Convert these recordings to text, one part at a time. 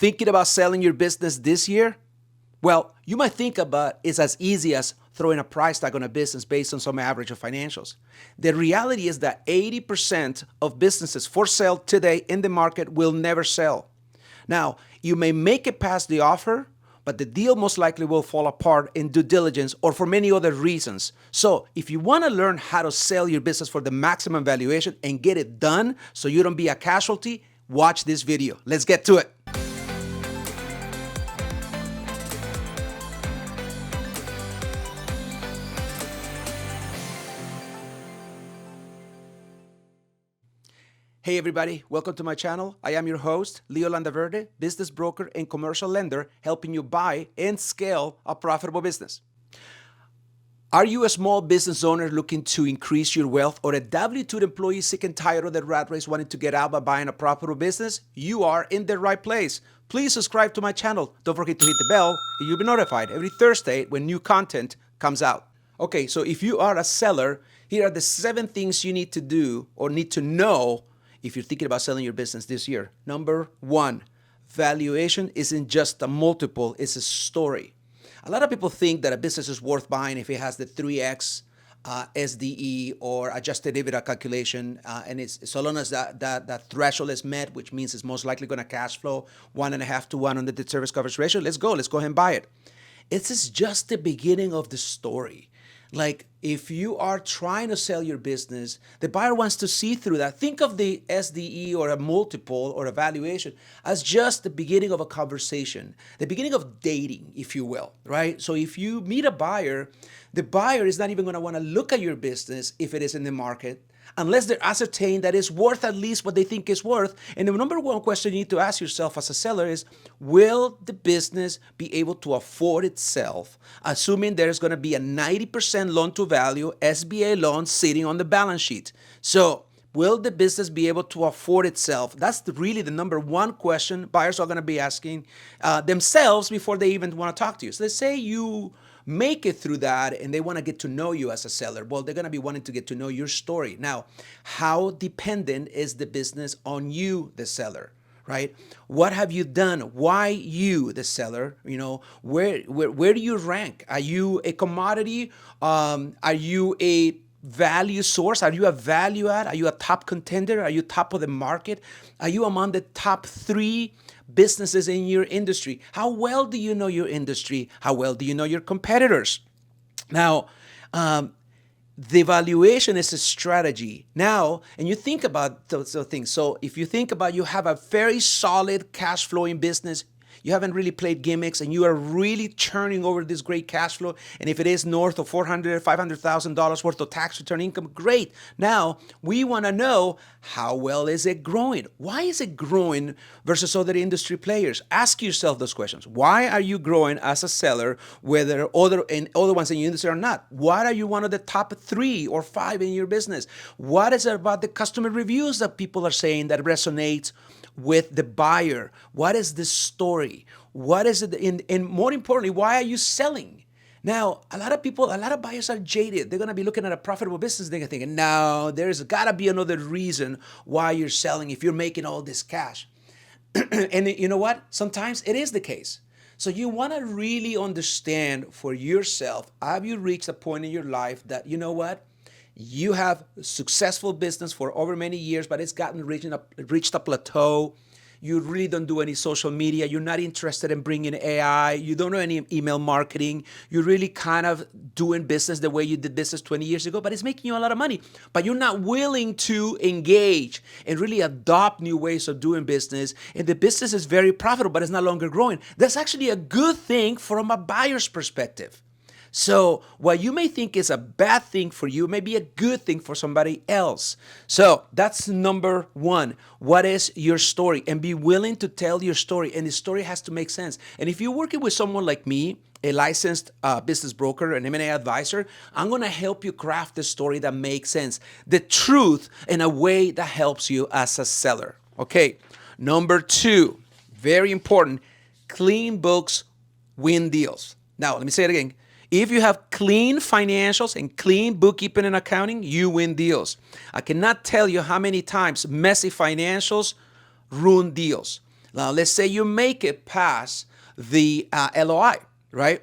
Thinking about selling your business this year? Well, you might think about it's as easy as throwing a price tag on a business based on some average of financials. The reality is that 80% of businesses for sale today in the market will never sell. Now, you may make it past the offer, but the deal most likely will fall apart in due diligence or for many other reasons. So if you want to learn how to sell your business for the maximum valuation and get it done so you don't be a casualty, watch this video. Let's get to it. Hey everybody, welcome to my channel. I am your host, Leo Landaverde, business broker and commercial lender, helping you buy and scale a profitable business. Are you a small business owner looking to increase your wealth, or a W-2 employee sick and tired of the rat race wanting to get out by buying a profitable business? You are in the right place. Please subscribe to my channel. Don't forget to hit the bell and you'll be notified every Thursday when new content comes out. Okay, so if you are a seller, here are the 7 things you need to do or need to know if you're thinking about selling your business this year. Number 1, valuation isn't just a multiple, it's a story. A lot of people think that a business is worth buying if it has the 3x SDE or adjusted EBITDA calculation, and it's so long as that threshold is met, which means it's most likely going to cash flow 1.5 to 1 on the debt service coverage ratio. Let's go ahead and buy it. It's just the beginning of the story. Like, if you are trying to sell your business, the buyer wants to see through that. Think of the SDE or a multiple or a valuation as just the beginning of a conversation, the beginning of dating, if you will, right? So if you meet a buyer, the buyer is not even going to want to look at your business if it is in the market, unless they're ascertained that it's worth at least what they think it's worth. And the number 1 question you need to ask yourself as a seller is, will the business be able to afford itself, assuming there's going to be a 90% loan to value SBA loan sitting on the balance sheet? So will the business be able to afford itself? That's really the number 1 question buyers are going to be asking themselves before they even want to talk to you. So let's say you make it through that and they want to get to know you as a seller. Well, they're going to be wanting to get to know your story. Now, how dependent is the business on you, the seller, right? What have you done? Why you, the seller? You know, where do you rank? Are you a commodity? Are you a value source? Are you a value add? Are you a top contender? Are you top of the market? Are you among the top 3 businesses in your industry? How well do you know your industry? How well do you know your competitors? Now, the valuation is a strategy. Now, and you think about those things. So if you think about, you have a very solid cash flowing business, you haven't really played gimmicks, and you are really churning over this great cash flow. And if it is north of $400,000, $500,000 worth of tax return income, great. Now, we want to know, how well is it growing? Why is it growing versus other industry players? Ask yourself those questions. Why are you growing as a seller, whether other ones in your industry are not? Why are you one of the top 3 or 5 in your business? What is it about the customer reviews that people are saying that resonates with the buyer? What is the story? What is it? And more importantly, why are you selling? Now, a lot of buyers are jaded. They're going to be looking at a profitable business. They're thinking, no, there's got to be another reason why you're selling if you're making all this cash. And you know what? Sometimes it is the case. So you want to really understand for yourself, have you reached a point in your life that, you know what? You have successful business for over many years, but it's reached a plateau. You really don't do any social media. You're not interested in bringing AI. You don't know any email marketing. You're really kind of doing business the way you did business 20 years ago, but it's making you a lot of money. But you're not willing to engage and really adopt new ways of doing business. And the business is very profitable, but it's no longer growing. That's actually a good thing from a buyer's perspective. So what you may think is a bad thing for you may be a good thing for somebody else. So that's number 1. What is your story? And be willing to tell your story. And the story has to make sense. And if you're working with someone like me, a licensed business broker, an M&A advisor, I'm going to help you craft the story that makes sense, the truth in a way that helps you as a seller. Okay, number 2, very important, clean books win deals. Now, let me say it again. If you have clean financials and clean bookkeeping and accounting, you win deals. I cannot tell you how many times messy financials ruin deals. Now, let's say you make it past the LOI, right?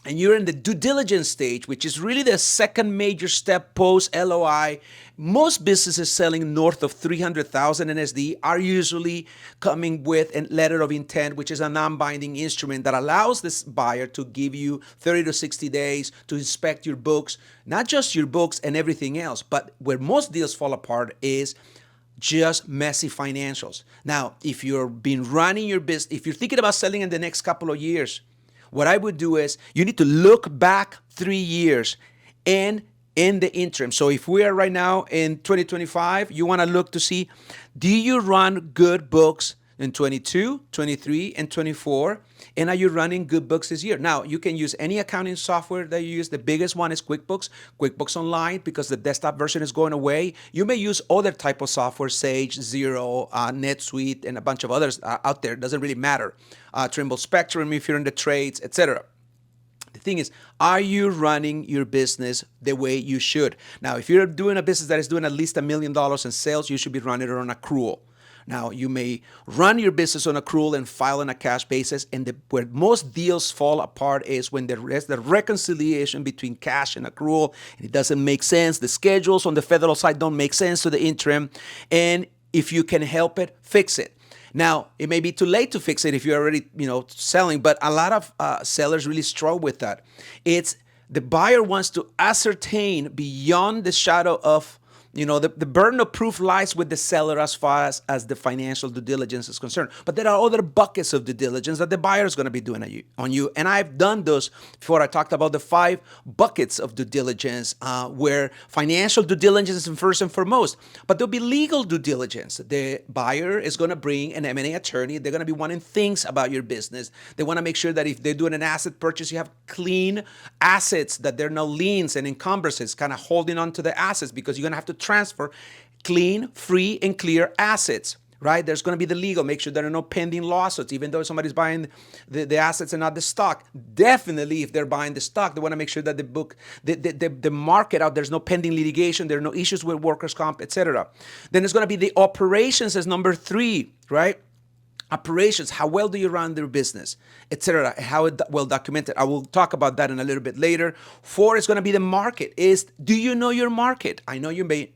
And you're in the due diligence stage, which is really the second major step post LOI. Most businesses selling north of 300,000 NSD are usually coming with a letter of intent, which is a non-binding instrument that allows this buyer to give you 30 to 60 days to inspect your books, not just your books and everything else, but where most deals fall apart is just messy financials. Now, if you've been running your business, if you're thinking about selling in the next couple of years, what I would do is you need to look back 3 years and in the interim. So if we are right now in 2025, you want to look to see, do you run good books in 22, 23, and 24? And are you running good books this year? Now, you can use any accounting software that you use. The biggest one is QuickBooks Online, because the desktop version is going away. You may use other type of software, Sage, Xero, NetSuite, and a bunch of others out there. It doesn't really matter. Trimble Spectrum if you're in the trades, etc. The thing is, are you running your business the way you should? Now, if you're doing a business that is doing at least $1 million in sales, you should be running it on accrual. Now, you may run your business on accrual and file on a cash basis, and where most deals fall apart is when there's the reconciliation between cash and accrual, and it doesn't make sense. The schedules on the federal side don't make sense to the interim, and if you can help it, fix it. Now, it may be too late to fix it if you're already, selling, but a lot of sellers really struggle with that. It's the buyer wants to ascertain beyond the shadow of, the burden of proof lies with the seller as far as the financial due diligence is concerned. But there are other buckets of due diligence that the buyer is going to be doing on you. And I've done those before. I talked about the 5 buckets of due diligence, where financial due diligence is first and foremost. But there'll be legal due diligence. The buyer is going to bring an M&A attorney. They're going to be wanting things about your business. They want to make sure that if they're doing an asset purchase, you have clean assets, that there are no liens and encumbrances kind of holding on to the assets, because you're going to have to transfer clean, free, and clear assets, right? There's going to be the legal. Make sure there are no pending lawsuits, even though somebody's buying the assets and not the stock. Definitely, if they're buying the stock, they want to make sure that the market out, there's no pending litigation, there are no issues with workers' comp, etc. Then there's going to be the operations as number 3, right? Operations, how well do you run their business, etc., how well documented. I will talk about that in a little bit later. 4 is going to be the market. Do you know your market? I know you may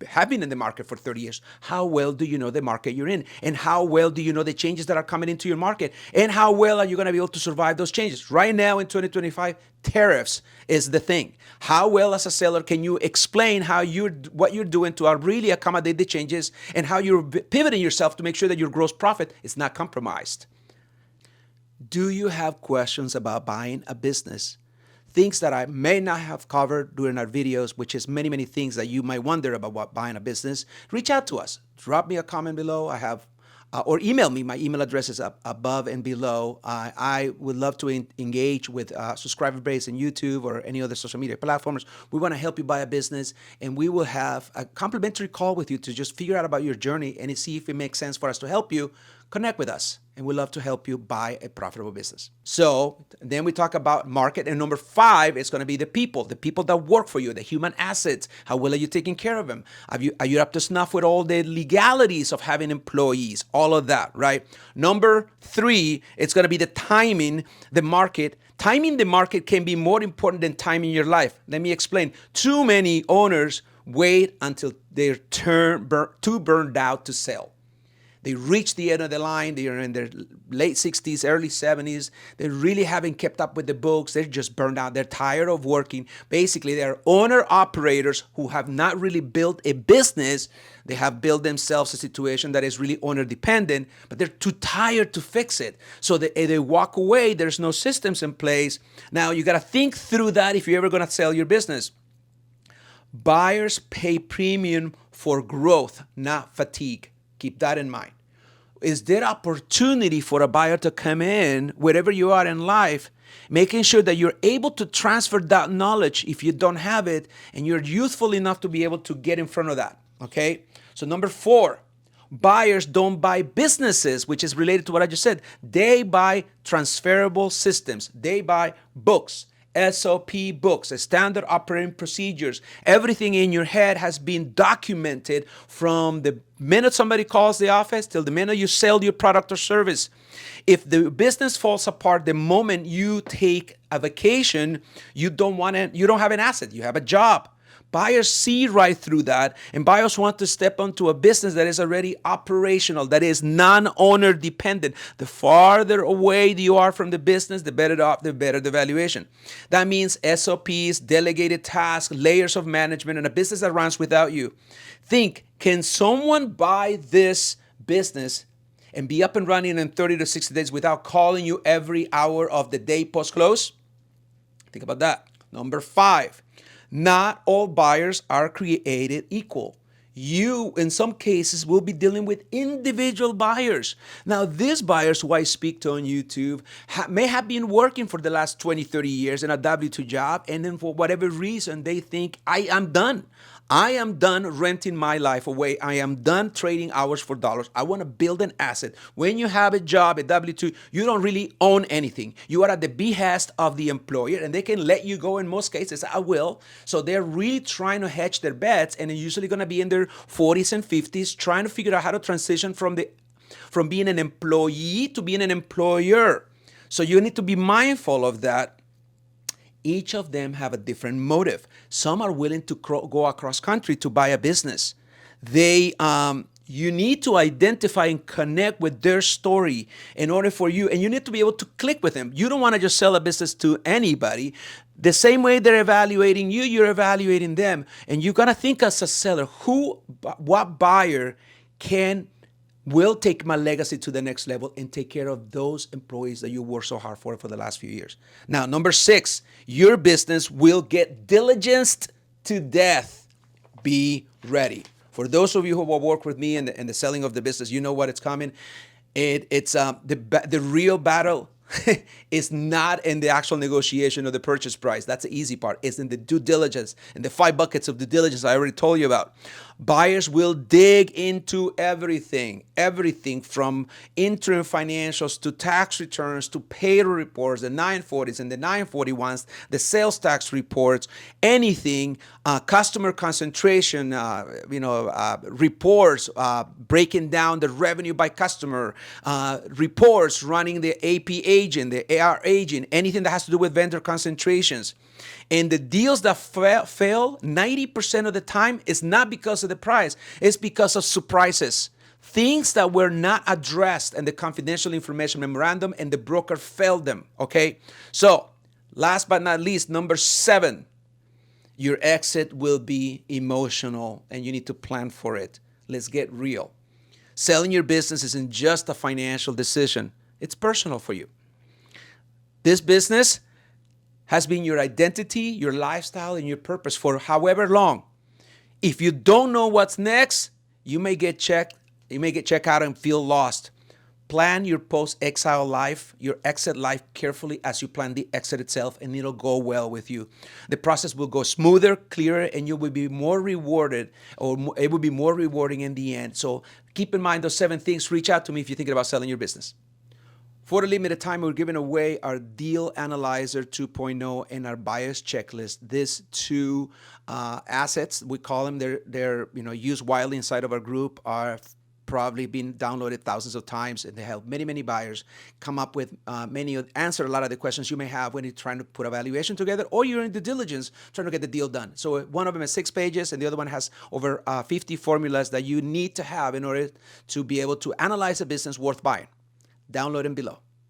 have been in the market for 30 years. How well do you know the market you're in? And how well do you know the changes that are coming into your market? And how well are you going to be able to survive those changes? Right now in 2025, tariffs is the thing. How well as a seller can you explain what you're doing to really accommodate the changes, and how you're pivoting yourself to make sure that your gross profit is not compromised? Do you have questions about buying a business? Things that I may not have covered during our videos, which is many, many things that you might wonder about buying a business, reach out to us. Drop me a comment below. I have, or email me. My email address is above and below. I would love to engage with subscriber base in YouTube or any other social media platforms. We want to help you buy a business, and we will have a complimentary call with you to just figure out about your journey and see if it makes sense for us to help you. Connect with us, and we'd love to help you buy a profitable business. So then we talk about market, and number 5 is going to be the people that work for you, the human assets. How well are you taking care of them? Are you up to snuff with all the legalities of having employees? All of that, right? Number 3, it's going to be the timing, the market. Timing the market can be more important than timing your life. Let me explain. Too many owners wait until they're too burned out to sell. They reach the end of the line. They are in their late 60s, early 70s. They really haven't kept up with the books. They're just burned out. They're tired of working. Basically, they're owner-operators who have not really built a business. They have built themselves a situation that is really owner-dependent, but they're too tired to fix it. So they walk away. There's no systems in place. Now, you got to think through that if you're ever going to sell your business. Buyers pay premium for growth, not fatigue. Keep that in mind. Is there opportunity for a buyer to come in wherever you are in life, making sure that you're able to transfer that knowledge if you don't have it, and you're youthful enough to be able to get in front of that, okay? So number 4, buyers don't buy businesses, which is related to what I just said. They buy transferable systems. They buy books, SOP books, standard operating procedures. Everything in your head has been documented from the minute somebody calls the office till the minute you sell your product or service. If the business falls apart the moment you take a vacation, you don't have an asset, you have a job. Buyers see right through that, and buyers want to step onto a business that is already operational, that is non-owner dependent. The farther away you are from the business, the better the valuation. That means SOPs, delegated tasks, layers of management, and a business that runs without you. Think, can someone buy this business and be up and running in 30 to 60 days without calling you every hour of the day post-close? Think about that. Number 5. Not all buyers are created equal. You, in some cases, will be dealing with individual buyers. Now, these buyers who I speak to on YouTube may have been working for the last 20, 30 years in a W-2 job, and then for whatever reason, they think, I am done. I am done renting my life away. I am done trading hours for dollars. I want to build an asset. When you have a job at W-2, you don't really own anything. You are at the behest of the employer, and they can let you go in most cases. I will. So they're really trying to hedge their bets, and they're usually going to be in their 40s and 50s trying to figure out how to transition from being an employee to being an employer. So you need to be mindful of that. Each of them have a different motive. Some are willing to go across country to buy a business. You need to identify and connect with their story in order for you, and you need to be able to click with them. You don't want to just sell a business to anybody. The same way they're evaluating you, you're evaluating them. And you got to think as a seller, what buyer will take my legacy to the next level and take care of those employees that you worked so hard for the last few years. Now, number 6, your business will get diligenced to death. Be ready. For those of you who will work with me in the selling of the business, you know what it's coming. It's the real battle is not in the actual negotiation of the purchase price. That's the easy part. It's in the due diligence, in the 5 buckets of due diligence I already told you about. Buyers will dig into everything from interim financials to tax returns to payroll reports, the 940s and the 941s, the sales tax reports, anything, customer concentration, reports, breaking down the revenue by customer, reports running the AP agent, the AR agent, anything that has to do with vendor concentrations. And the deals that fail 90% of the time is not because of the price. It's because of surprises. Things that were not addressed in the confidential information memorandum, and the broker failed them, okay? So, last but not least, number 7, your exit will be emotional, and you need to plan for it. Let's get real. Selling your business isn't just a financial decision. It's personal for you. This business has been your identity, your lifestyle, and your purpose for however long. If you don't know what's next, you may get checked out and feel lost. Plan your post-exile life, your exit life carefully as you plan the exit itself, and it'll go well with you. The process will go smoother, clearer, and you will be more rewarded, or it will be more rewarding in the end. So keep in mind those 7 things. Reach out to me if you're thinking about selling your business. For a limited time, we're giving away our Deal Analyzer 2.0 and our Buyer's Checklist. These 2 assets, we call them, they're used widely inside of our group, are probably been downloaded thousands of times, and they help many buyers come up with answer a lot of the questions you may have when you're trying to put a valuation together, or you're in due diligence trying to get the deal done. So one of them is 6 pages, and the other one has over 50 formulas that you need to have in order to be able to analyze a business worth buying. Download them below.